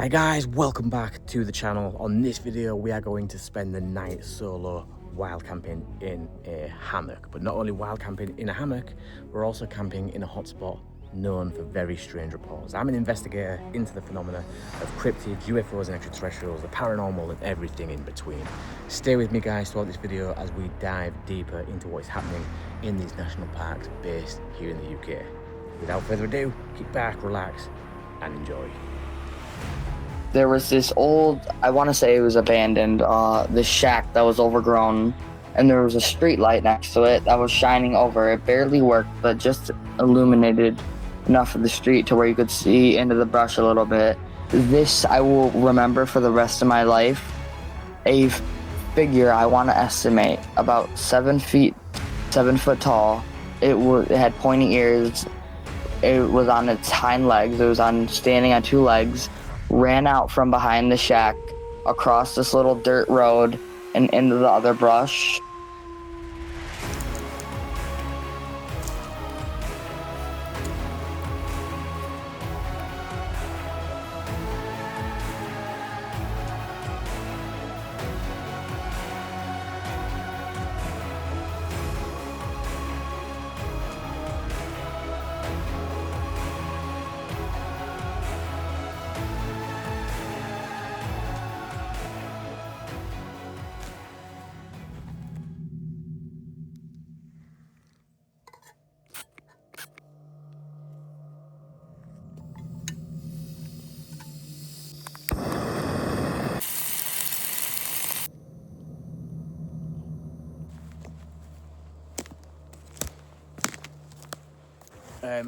Hi guys, welcome back to the channel. On this video we are going to spend the night solo wild camping in a hammock. But not only wild camping in a hammock, we're also camping in a hotspot known for very strange reports. I'm an investigator into the phenomena of cryptids, UFOs and extraterrestrials, the paranormal and everything in between. Stay with me guys throughout this video as we dive deeper into what is happening in these national parks based here in the UK. Without further ado, kick back, relax and enjoy. There was this old, I want to say it was abandoned, this shack that was overgrown, and there was a street light next to it that was shining over. It barely worked, but just illuminated enough of the street to where you could see into the brush a little bit. This I will remember for the rest of my life. A figure, I want to estimate, about 7 foot tall. It had pointy ears. It was on its hind legs. It was standing on 2 legs. Ran out from behind the shack, across this little dirt road, and into the other brush.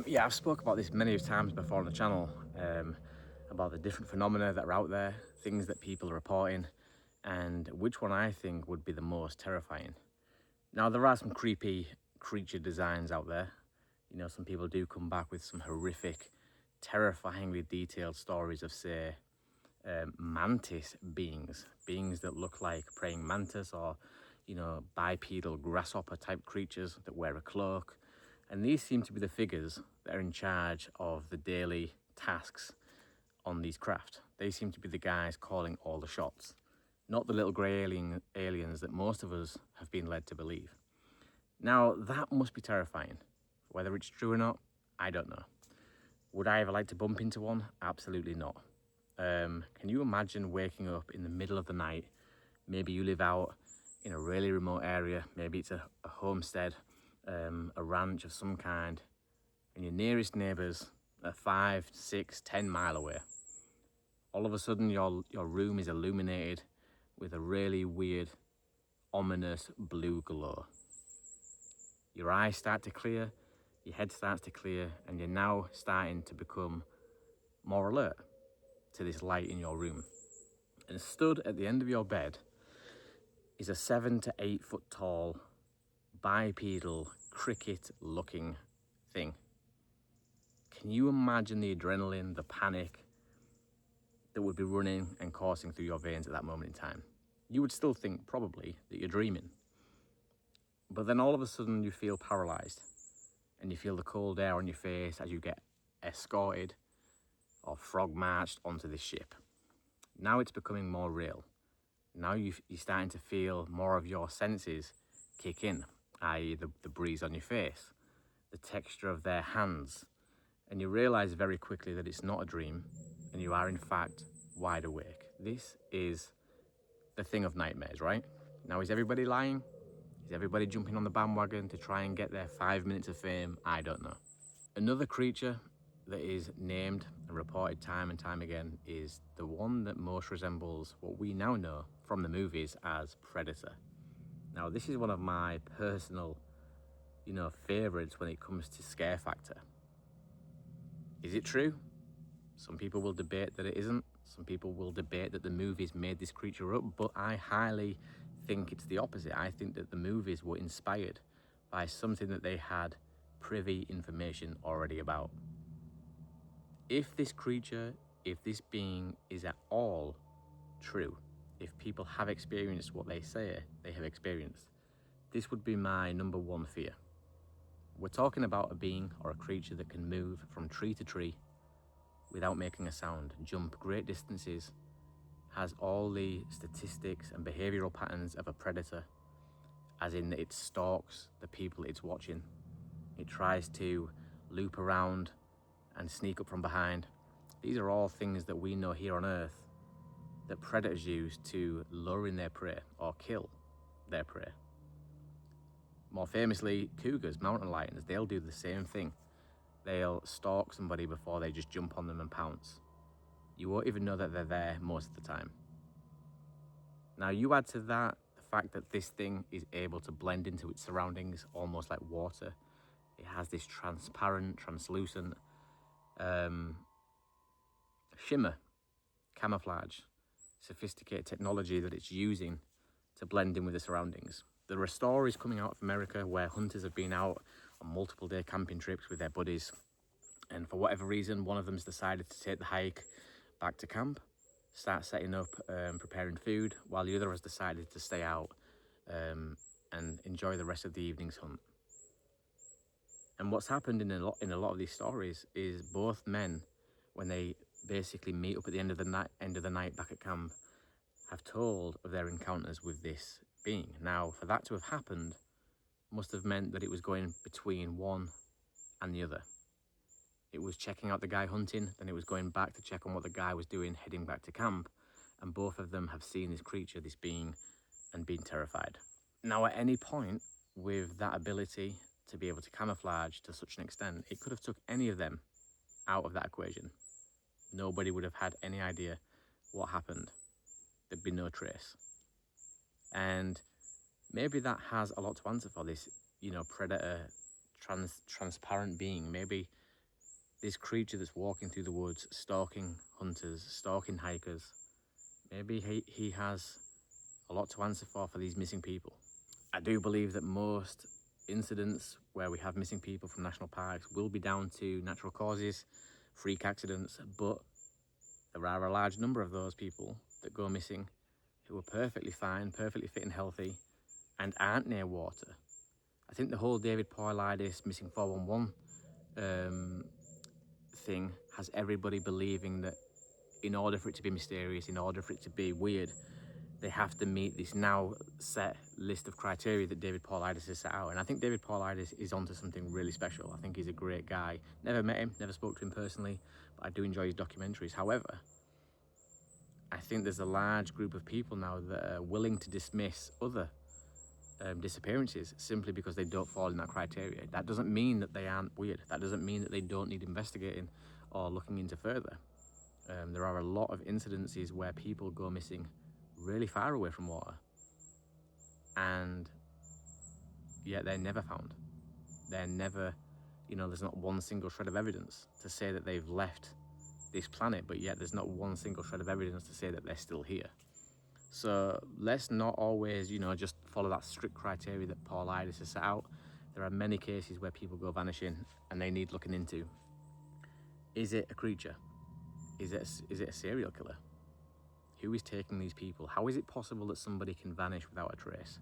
Yeah, I've spoke about this many times before on the channel, about the different phenomena that are out there, things that people are reporting, and which one I think would be the most terrifying. Now, there are some creepy creature designs out there. You know, some people do come back with some horrific, terrifyingly detailed stories of, say, mantis beings that look like praying mantis or, you know, bipedal grasshopper type creatures that wear a cloak. And these seem to be the figures that are in charge of the daily tasks on these craft. They seem to be the guys calling all the shots, not the little grey aliens that most of us have been led to believe. Now, that must be terrifying. Whether it's true or not, I don't know. Would I ever like to bump into one? Absolutely not. Can you imagine waking up in the middle of the night? Maybe you live out in a really remote area. Maybe it's a homestead, a ranch of some kind, and your nearest neighbours are 5, 6, 10 mile away. All of a sudden your room is illuminated with a really weird, ominous blue glow. Your eyes start to clear, your head starts to clear, and you're now starting to become more alert to this light in your room. And stood at the end of your bed is a 7 to 8 foot tall, bipedal, cricket-looking thing. Can you imagine the adrenaline, the panic that would be running and coursing through your veins at that moment in time? You would still think, probably, that you're dreaming. But then all of a sudden you feel paralyzed and you feel the cold air on your face as you get escorted or frog marched onto this ship. Now it's becoming more real. Now you're starting to feel more of your senses kick in, i.e. the breeze on your face, the texture of their hands, and you realize very quickly that it's not a dream and you are in fact wide awake. This is the thing of nightmares, right? Now, is everybody lying? Is everybody jumping on the bandwagon to try and get their 5 minutes of fame? I don't know. Another creature that is named and reported time and time again is the one that most resembles what we now know from the movies as Predator. Now, this is one of my personal, favorites when it comes to scare factor. Is it true? Some people will debate that it isn't. Some people will debate that the movies made this creature up, but I highly think it's the opposite. I think that the movies were inspired by something that they had privy information already about. If this creature, if this being is at all true, if people have experienced what they say they have experienced, this would be my number one fear. We're talking about a being or a creature that can move from tree to tree without making a sound, jump great distances, has all the statistics and behavioral patterns of a predator, as in that it stalks the people it's watching. It tries to loop around and sneak up from behind. These are all things that we know here on Earth that predators use to lure in their prey or kill their prey. More famously, cougars, mountain lions, they'll do the same thing. They'll stalk somebody before they just jump on them and pounce. You won't even know that they're there most of the time. Now you add to that the fact that this thing is able to blend into its surroundings almost like water. It has this transparent, translucent shimmer, camouflage, sophisticated technology that it's using to blend in with the surroundings. There are stories coming out of America where hunters have been out on multiple day camping trips with their buddies, and for whatever reason, one of them's decided to take the hike back to camp, start setting up, preparing food, while the other has decided to stay out and enjoy the rest of the evening's hunt. And what's happened in a lot of these stories is both men, when they basically meet up at the end of the night back at camp, have told of their encounters with this being. Now, for that to have happened must have meant that it was going between one and the other. It was checking out the guy hunting, then it was going back to check on what the guy was doing, heading back to camp, and both of them have seen this creature, this being, and been terrified. Now, at any point with that ability to be able to camouflage to such an extent, it could have took any of them out of that equation. Nobody would have had any idea what happened. There'd be no trace. And maybe that has a lot to answer for, this, predator, transparent being. Maybe this creature that's walking through the woods, stalking hunters, stalking hikers, maybe he has a lot to answer for these missing people. I do believe that most incidents where we have missing people from national parks will be down to natural causes, freak accidents, but there are a large number of those people that go missing who are perfectly fine, perfectly fit and healthy, and aren't near water. I think the whole David Paulides missing 411 thing has everybody believing that in order for it to be mysterious, in order for it to be weird, they have to meet this now set list of criteria that David Paulides has set out. And I think David Paulides is onto something really special. I think he's a great guy. Never met him, never spoke to him personally, but I do enjoy his documentaries. However, I think there's a large group of people now that are willing to dismiss other disappearances simply because they don't fall in that criteria. That doesn't mean that they aren't weird. That doesn't mean that they don't need investigating or looking into further. There are a lot of incidences where people go missing really far away from water, and yet they're never found. They're never, there's not one single shred of evidence to say that they've left this planet, but yet there's not one single shred of evidence to say that they're still here. So let's not always, just follow that strict criteria that Paulides has set out. There are many cases where people go vanishing and they need looking into. Is it a creature? Is it a serial killer? Who is taking these people? How is it possible that somebody can vanish without a trace?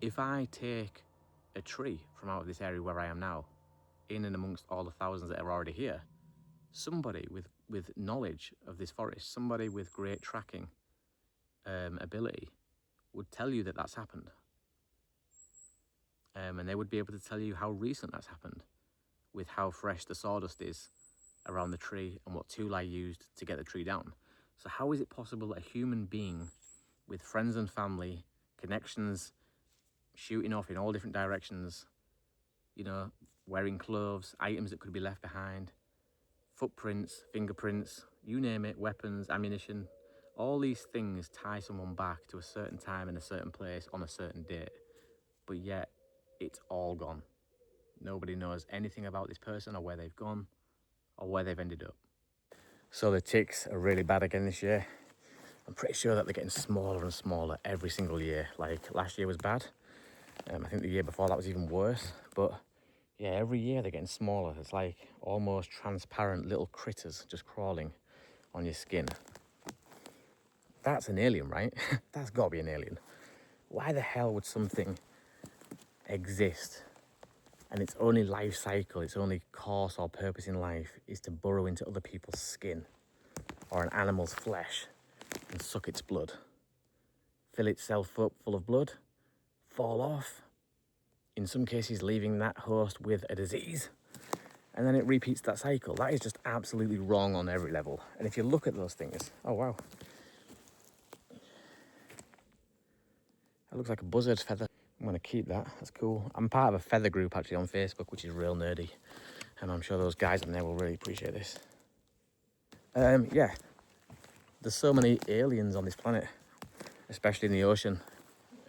If I take a tree from out of this area where I am now, in and amongst all the thousands that are already here, somebody with knowledge of this forest, somebody with great tracking ability would tell you that that's happened. And they would be able to tell you how recent that's happened, with how fresh the sawdust is around the tree and what tool I used to get the tree down. So how is it possible that a human being with friends and family, connections, shooting off in all different directions, wearing clothes, items that could be left behind, footprints, fingerprints, you name it, weapons, ammunition, all these things tie someone back to a certain time in a certain place on a certain date, but yet it's all gone. Nobody knows anything about this person or where they've gone or where they've ended up. So the ticks are really bad again this year. I'm pretty sure that they're getting smaller and smaller every single year. Like last year was bad. I think the year before that was even worse. But yeah, every year they're getting smaller. It's like almost transparent little critters just crawling on your skin. That's an alien, right? That's got to be an alien. Why the hell would something exist And its only life cycle, its only course or purpose in life is to burrow into other people's skin or an animal's flesh and suck its blood. Fill itself up full of blood, fall off, in some cases leaving that host with a disease, and then it repeats that cycle. That is just absolutely wrong on every level. And if you look at those things, oh wow. That looks like a buzzard's feather. I'm gonna keep that, that's cool. I'm part of a feather group actually on Facebook, which is real nerdy. And I'm sure those guys on there will really appreciate this. Yeah, there's so many aliens on this planet, especially in the ocean,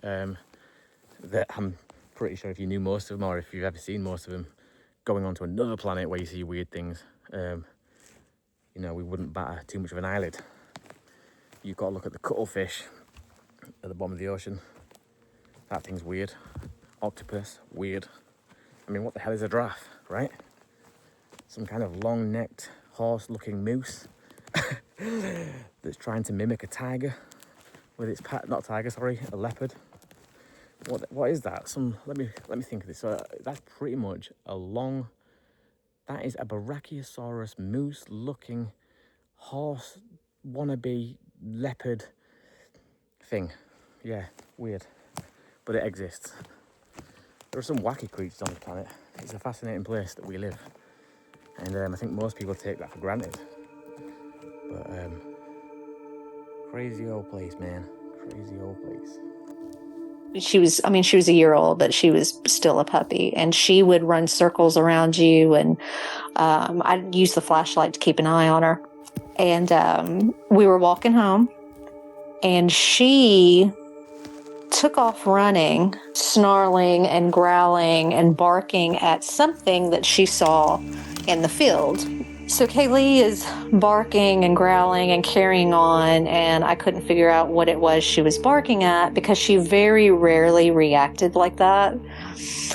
that I'm pretty sure if you knew most of them, or if you've ever seen most of them, going on to another planet where you see weird things, you know, we wouldn't batter too much of an eyelid. You've got to look at the cuttlefish at the bottom of the ocean. That thing's weird. Octopus, weird. I mean, what the hell is a giraffe, right? Some kind of long-necked, horse-looking moose that's trying to mimic a tiger with its not tiger, sorry, a leopard. What is that? Let me think of this. So that's pretty much that is a Brachiosaurus moose-looking horse wannabe leopard thing. Yeah, weird, but it exists. There are some wacky creatures on the planet. It's a fascinating place that we live, and I think most people take that for granted. But crazy old place, man. Crazy old place. She was a year old, but she was still a puppy, and she would run circles around you, and I'd use the flashlight to keep an eye on her. And we were walking home, and she took off running, snarling and growling and barking at something that she saw in the field. So Kaylee is barking and growling and carrying on, and I couldn't figure out what it was she was barking at because she very rarely reacted like that.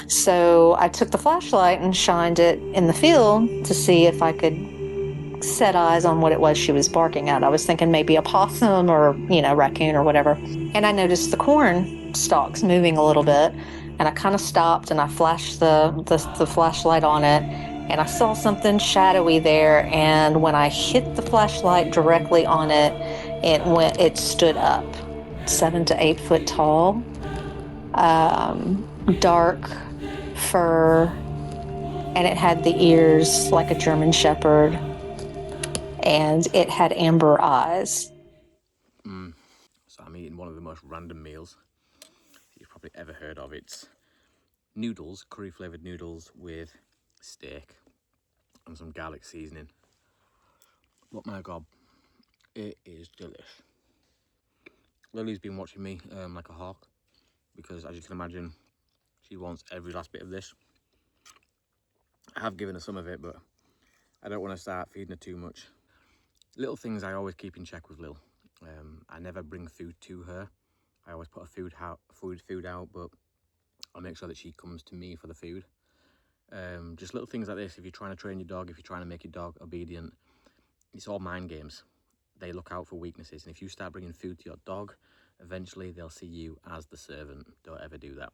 So I took the flashlight and shined it in the field to see if I could set eyes on what it was she was barking at. I was thinking maybe a possum or, raccoon or whatever. And I noticed the corn stalks moving a little bit, and I kind of stopped and I flashed the flashlight on it, and I saw something shadowy there. And when I hit the flashlight directly on it, it stood up, 7 to 8 foot tall, dark fur, and it had the ears like a German Shepherd, and it had amber eyes. So I'm eating one of the most random meals you've probably ever heard of. It's noodles, curry flavoured noodles with steak and some garlic seasoning. But my God, it is delish. Lily's been watching me like a hawk because, as you can imagine, she wants every last bit of this. I have given her some of it, but I don't want to start feeding her too much. Little things I always keep in check with Lil. I never bring food to her. I always put food out, but I'll make sure that she comes to me for the food. Just little things like this. If you're trying to train your dog, if you're trying to make your dog obedient, it's all mind games. They look out for weaknesses, and if you start bringing food to your dog, eventually they'll see you as the servant. Don't ever do that.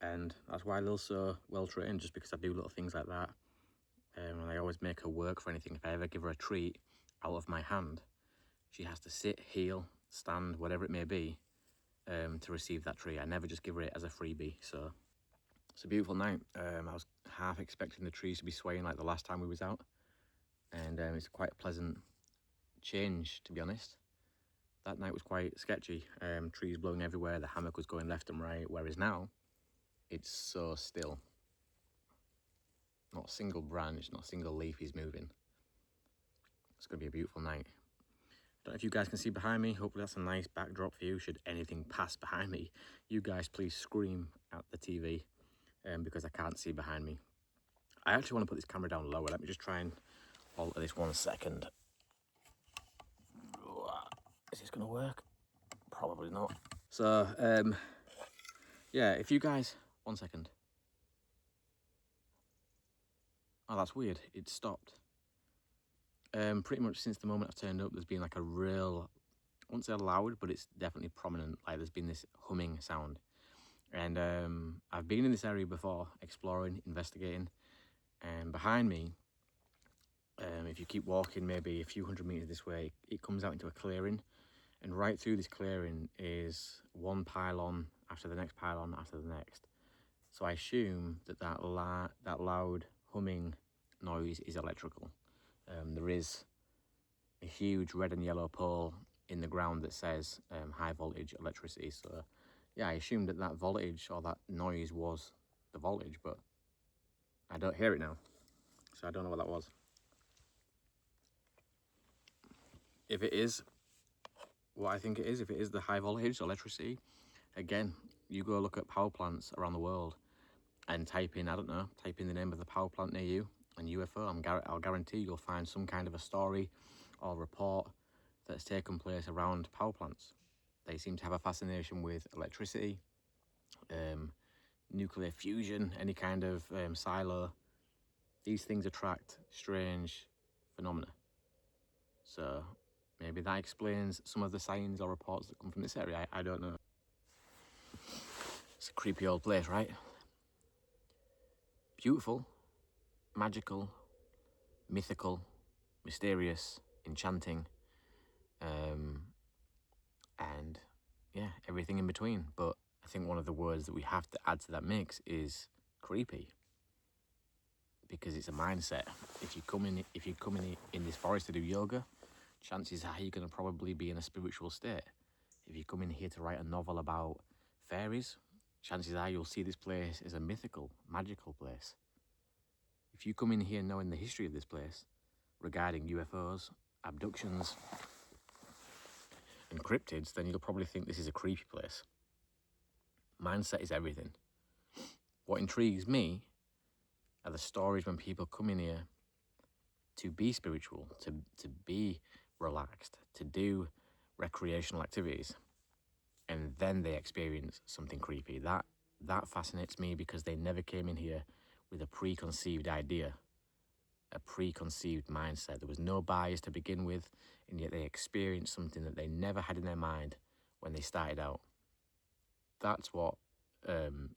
And that's why Lil's so well trained, just because I do little things like that. And I always make her work for anything. If I ever give her a treat out of my hand, she has to sit, heel, stand, whatever it may be, to receive that treat. I never just give her it as a freebie. So it's a beautiful night. I was half expecting the trees to be swaying like the last time we was out, and it's quite a pleasant change, to be honest. That night was quite sketchy. Trees blowing everywhere, the hammock was going left and right, whereas now it's so still. Not a single branch, not a single leaf is moving. It's going to be a beautiful night. Don't know if you guys can see behind me. Hopefully that's a nice backdrop for you. Should anything pass behind me, you guys please scream at the TV because I can't see behind me. I actually want to put this camera down lower. Let me just try and alter this 1 second. Is this going to work? Probably not. So, yeah, if you guys... 1 second. Oh, that's weird. It stopped. Pretty much since the moment I've turned up, there's been like a real, I won't say loud, but it's definitely prominent. Like there's been this humming sound. And I've been in this area before, exploring, investigating, and behind me, if you keep walking maybe a few hundred meters this way, it comes out into a clearing, and right through this clearing is one pylon after the next pylon after the next. So I assume that that loud humming noise is electrical. There is a huge red and yellow pole in the ground that says high voltage electricity. So yeah, I assumed that that voltage or that noise was the voltage, but I don't hear it now. So I don't know what that was. If it is what I think it is, if it is the high voltage electricity, again, you go look at power plants around the world and type in, I don't know, type in the name of the power plant near you and UFO, I'll guarantee you'll find some kind of a story or report that's taken place around power plants. They seem to have a fascination with electricity, nuclear fusion, any kind of silo. These things attract strange phenomena. So maybe that explains some of the signs or reports that come from this area. I don't know. It's a creepy old place, right? Beautiful, magical, mythical, mysterious, enchanting, and yeah, everything in between. But I think one of the words that we have to add to that mix is creepy, because it's a mindset. If you come in this forest to do yoga, chances are you're going to probably be in a spiritual state. If you come in here to write a novel about fairies, chances are you'll see this place as a mythical, magical place. If you come in here knowing the history of this place regarding UFOs, abductions, and cryptids, then you'll probably think this is a creepy place. Mindset is everything. What intrigues me are the stories when people come in here to be spiritual, to be relaxed, to do recreational activities, and then they experience something creepy. That fascinates me, because they never came in here with a preconceived idea, a preconceived mindset. There was no bias to begin with, and yet they experienced something that they never had in their mind when they started out. That's what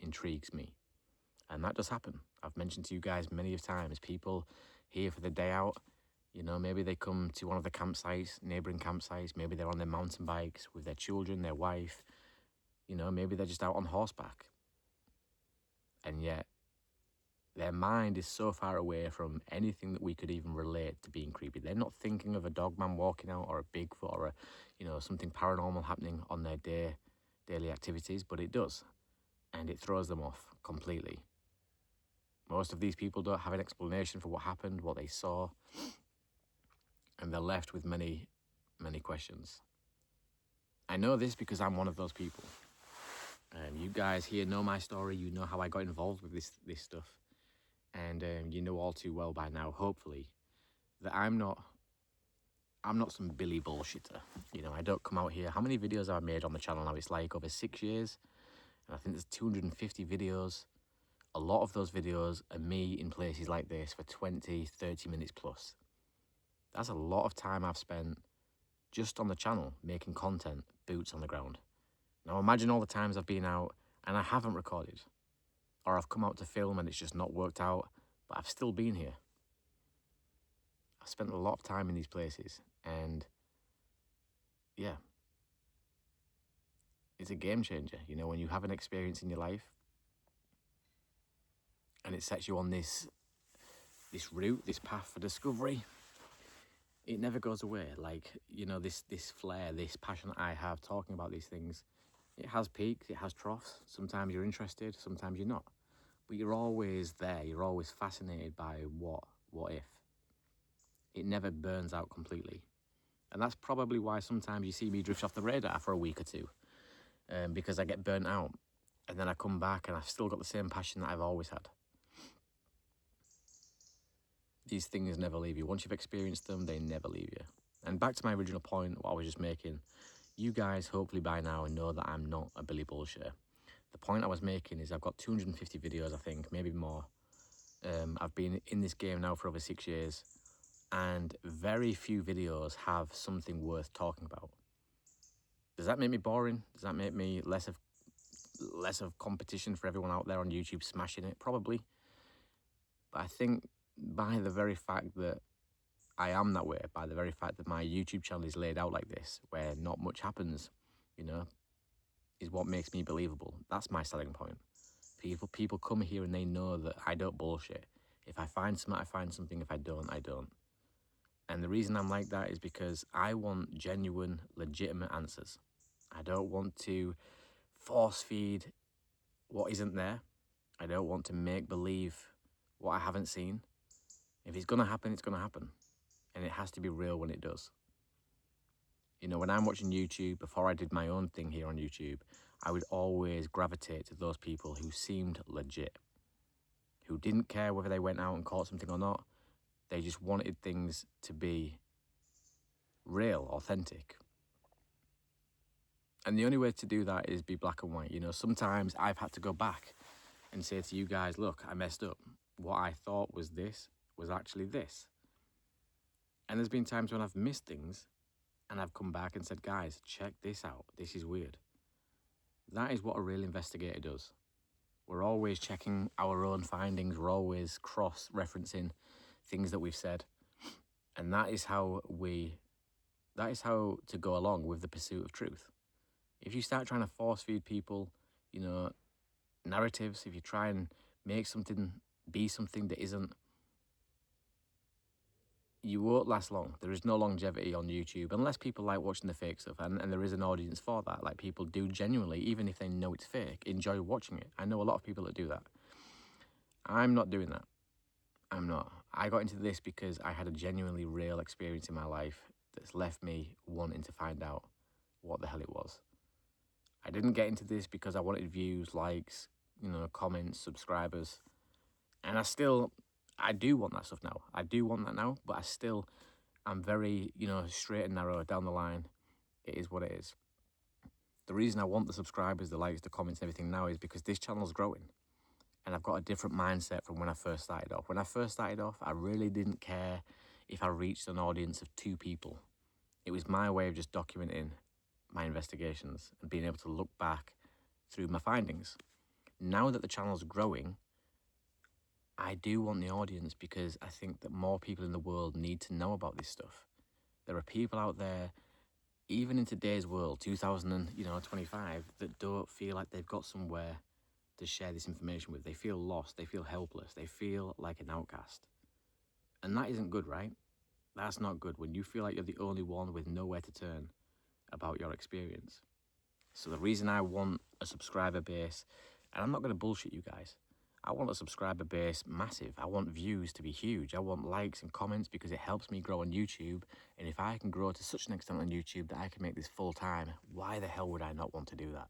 intrigues me. And that does happen. I've mentioned to you guys many of times, people here for the day out, you know, maybe they come to one of the campsites, neighboring campsites, maybe they're on their mountain bikes with their children, their wife, you know, maybe they're just out on horseback. And yet their mind is so far away from anything that we could even relate to being creepy. They're not thinking of a dogman walking out, or a Bigfoot, or something paranormal happening on their daily activities, but it does. And it throws them off completely. Most of these people don't have an explanation for what happened, what they saw, and they're left with many, many questions. I know this because I'm one of those people. You guys here know my story. You know how I got involved with this stuff. And you know all too well by now, hopefully, that I'm not some Billy bullshitter. You know, I don't come out here. How many videos have I made on the channel now? It's like over 6 years. And I think there's 250 videos. A lot of those videos are me in places like this for 20, 30 minutes plus. That's a lot of time I've spent just on the channel making content, boots on the ground. Now imagine all the times I've been out and I haven't recorded, or I've come out to film and it's just not worked out, but I've still been here. I've spent a lot of time in these places, and yeah, it's a game changer. You know, when you have an experience in your life and it sets you on this route, this path for discovery, it never goes away. Like, you know, this flair, this passion I have talking about these things, it has peaks, it has troughs. Sometimes you're interested, sometimes you're not. But you're always there, you're always fascinated by what if. It never burns out completely. And that's probably why sometimes you see me drift off the radar for a week or two, because I get burnt out. And then I come back and I've still got the same passion that I've always had. These things never leave you. Once you've experienced them, they never leave you. And back to my original point, what I was just making, you guys hopefully by now know that I'm not a Billy bullshitter. The point I was making is I've got 250 videos, I think, maybe more. I've been in this game now for over 6 years, and very few videos have something worth talking about. Does that make me boring? Does that make me less of less of competition for everyone out there on YouTube smashing it, probably. But I think by the very fact that I am that way, by the very fact that my YouTube channel is laid out like this, where not much happens, you know, is what makes me believable. That's my selling point. People come here and they know that I don't bullshit. If I find something, I find something. If I don't, I don't. And the reason I'm like that is because I want genuine, legitimate answers. I don't want to force feed what isn't there. I don't want to make believe what I haven't seen. If it's gonna happen, it's gonna happen. And it has to be real when it does. You know, when I'm watching YouTube, before I did my own thing here on YouTube, I would always gravitate to those people who seemed legit, who didn't care whether they went out and caught something or not. They just wanted things to be real, authentic. And the only way to do that is be black and white. You know, sometimes I've had to go back and say to you guys, look, I messed up. What I thought was this was actually this. And there's been times when I've missed things and I've come back and said, guys, check this out. This is weird. That is what a real investigator does. We're always checking our own findings. We're always cross-referencing things that we've said. And that is how to go along with the pursuit of truth. If you start trying to force feed people, you know, narratives, if you try and make something be something that isn't, you won't last long. There is no longevity on YouTube unless people like watching the fake stuff, and there is an audience for that. Like, people do genuinely, even if they know it's fake, enjoy watching it. I know a lot of people that do that. I'm not doing that. I'm not. I got into this because I had a genuinely real experience in my life that's left me wanting to find out what the hell it was. I didn't get into this because I wanted views, likes, you know, comments, subscribers. And I do want that stuff now. I do want that now, but I'm very, you know, straight and narrow down the line. It is what it is. The reason I want the subscribers, the likes, the comments, and everything now is because this channel's growing. And I've got a different mindset from when I first started off. When I first started off, I really didn't care if I reached an audience of 2 people. It was my way of just documenting my investigations and being able to look back through my findings. Now that the channel's growing, I do want the audience because I think that more people in the world need to know about this stuff. There are people out there, even in today's world, 2025, that don't feel like they've got somewhere to share this information with. They feel lost, they feel helpless, they feel like an outcast. And that isn't good, right? That's not good when you feel like you're the only one with nowhere to turn about your experience. So the reason I want a subscriber base, and I'm not going to bullshit you guys, I want a subscriber base massive. I want views to be huge. I want likes and comments because it helps me grow on YouTube. And if I can grow to such an extent on YouTube that I can make this full time, why the hell would I not want to do that?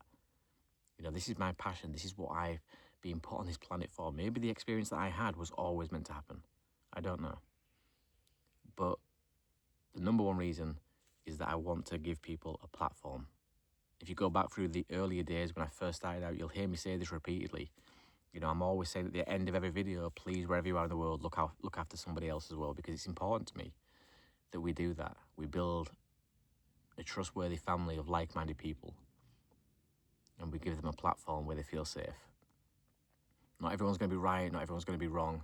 You know, this is my passion. This is what I've been put on this planet for. Maybe the experience that I had was always meant to happen. I don't know. But the number one reason is that I want to give people a platform. If you go back through the earlier days when I first started out, you'll hear me say this repeatedly. You know, I'm always saying at the end of every video, please, wherever you are in the world, look after somebody else as well, because it's important to me that we do that. We build a trustworthy family of like-minded people, and we give them a platform where they feel safe. Not everyone's going to be right, not everyone's going to be wrong.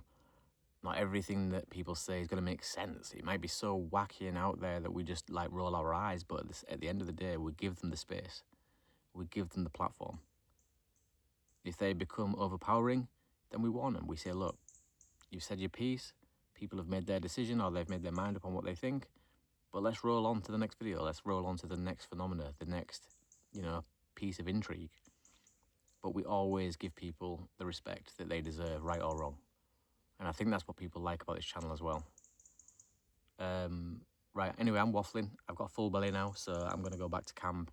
Not everything that people say is going to make sense. It might be so wacky and out there that we just like roll our eyes, but at the end of the day, we give them the space. We give them the platform. If they become overpowering, then we warn them. We say, look, you've said your piece, people have made their decision or they've made their mind up on what they think, but let's roll on to the next video. Let's roll on to the next phenomena, the next, you know, piece of intrigue. But we always give people the respect that they deserve, right or wrong. And I think that's what people like about this channel as well. Right, anyway, I'm waffling. I've got a full belly now, so I'm going to go back to camp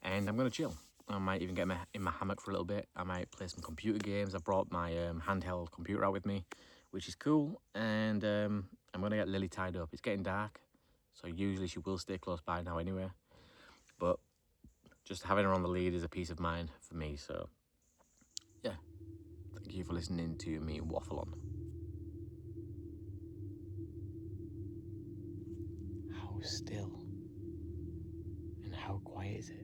and I'm going to chill. I might even get in my hammock for a little bit. I might play some computer games. I brought my handheld computer out with me, which is cool. And I'm going to get Lily tied up. It's getting dark, so usually she will stay close by now anyway. But just having her on the lead is a peace of mind for me, so yeah. Thank you for listening to me waffle on. How still and how quiet is it?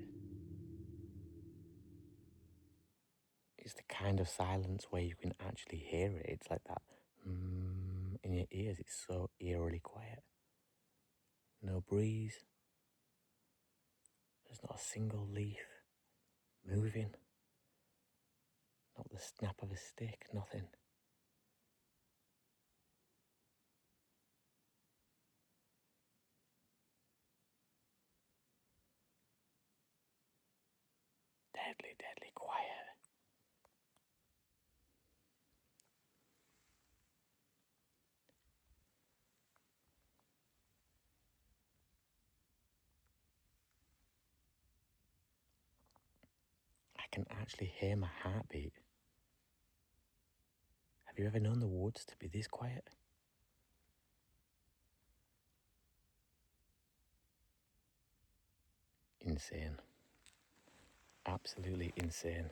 kind of silence where you can actually hear it. It's like that in your ears. It's so eerily quiet. No breeze. There's not a single leaf moving. Not the snap of a stick, nothing. Deadly, deadly quiet. I can actually hear my heartbeat. Have you ever known the woods to be this quiet? Insane. Absolutely insane.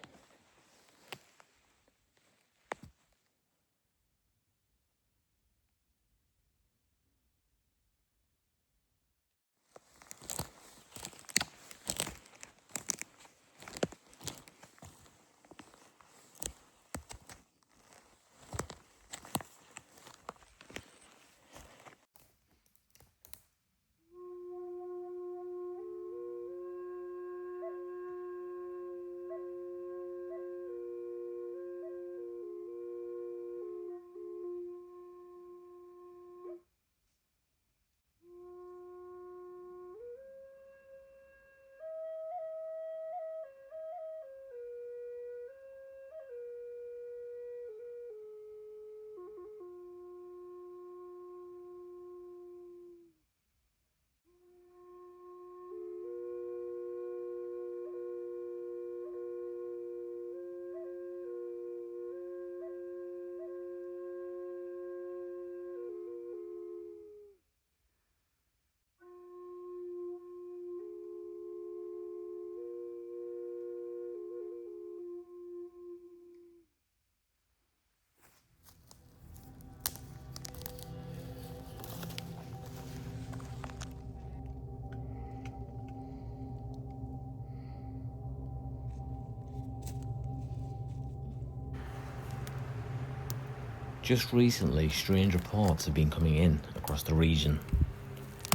Just recently, strange reports have been coming in across the region.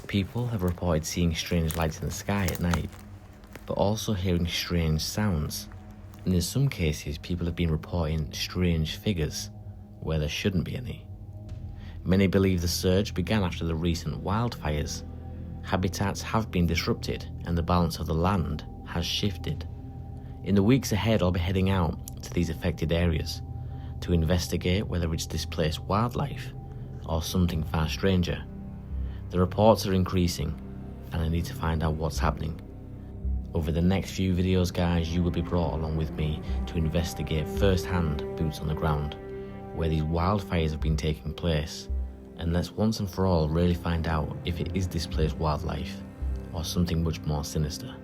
People have reported seeing strange lights in the sky at night, but also hearing strange sounds. And in some cases, people have been reporting strange figures where there shouldn't be any. Many believe the surge began after the recent wildfires. Habitats have been disrupted and the balance of the land has shifted. In the weeks ahead, I'll be heading out to these affected areas to investigate whether it's displaced wildlife or something far stranger. The reports are increasing and I need to find out what's happening. Over the next few videos, guys, you will be brought along with me to investigate firsthand, boots on the ground, where these wildfires have been taking place, and let's once and for all really find out if it is displaced wildlife or something much more sinister.